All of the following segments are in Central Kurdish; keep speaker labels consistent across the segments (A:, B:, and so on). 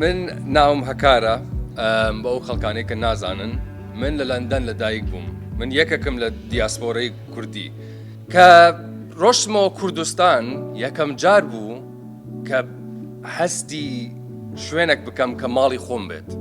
A: من ناوم هكارا بأو خلقاني كنازانن من لندن لدايق بوم من يككم للدياسبوري كردي كروشمو كردستان يكم جاربو كهستي شوينك بكم كمالي خوم بيت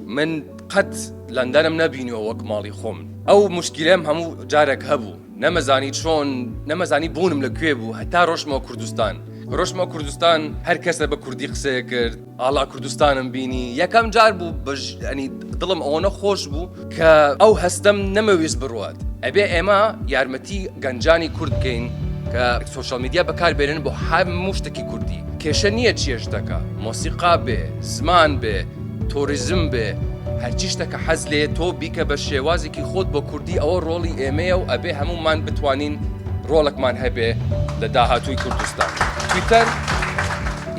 A: من قد لندن منبينيو وك مالي خوم او مشكلهم همو جارك هبو نمزاني شون نمزاني بونم لكويبو حتى روشمو كردستان روشمو كردستان هر کس به کردی قسە کرد ئاڵا کوردستانم بینی یەکەم جار بوو ینی دڵم ئەوەنە خۆش بوو کە ئەو هەستەم نەمەویست بڕوات ئەبێ ئێمە یارمەتی گەنجانی کورد بکەین کە سۆشیال میدیا بەکاربێنن بۆ هەموو شتێکی کوردی کێشە نییە چیە شتەکە مۆسیقا بێ زمان بێ تۆریزم بێ هەرچی شتەکە حەز لێ تۆ بیکە بە شێوازێکی خۆت بۆ کوردی ئەوە ڕۆڵی ئێمەیە و ئەبێ هەمومان بتوانین ڕۆڵێکمان هەبێ لە داهاتووی کوردستان تویتر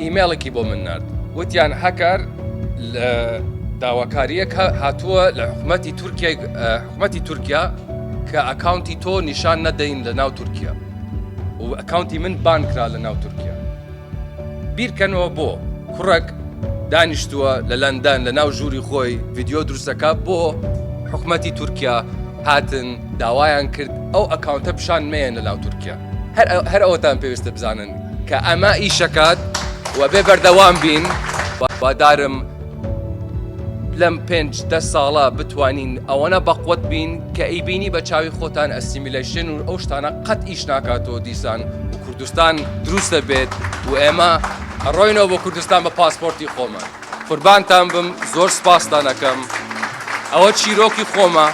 A: ئیمێڵێکی بۆ من نرد وتیان هەکار لە داواکاریەک هاتووە لە حکوومەتی تورکیا کە ئەکاونتی تۆ نیشان نەدەین لە ناو تورکیا و ئەکاونتی من بان کرا لە ناو تورکیا بیرکەنەوە بۆ کوڕێک دانیشتووە لە لەندەن لە ناو ژووری خۆی ڤیدیۆ دروستەکە بۆ حکوومەتی تورکیا هاتن داوایان کرد ئەو ئەکاونتە پیشان مێن لە ناو تورکیا هەر ئەوەتان پێویستە بزانن کە ئەمە ئیشەکات و بێ بەردەوام بین وادارم لەم 5-10 ساڵە بتوانین ئەوەنە بەقوت بین کە ئەیبینی بە چاوی خۆتان ئەسیمیلیشن و ئەو شتانە قەت ئیش ناکاتەوە دیسان و کوردستان دروستە بێت و ئێمە ڕۆینەوە بۆ کوردستان بە پاسپۆرتی خۆمان قوربانتان بم زۆر سپاستان دەکەم ئەوە چیرۆکی خۆمە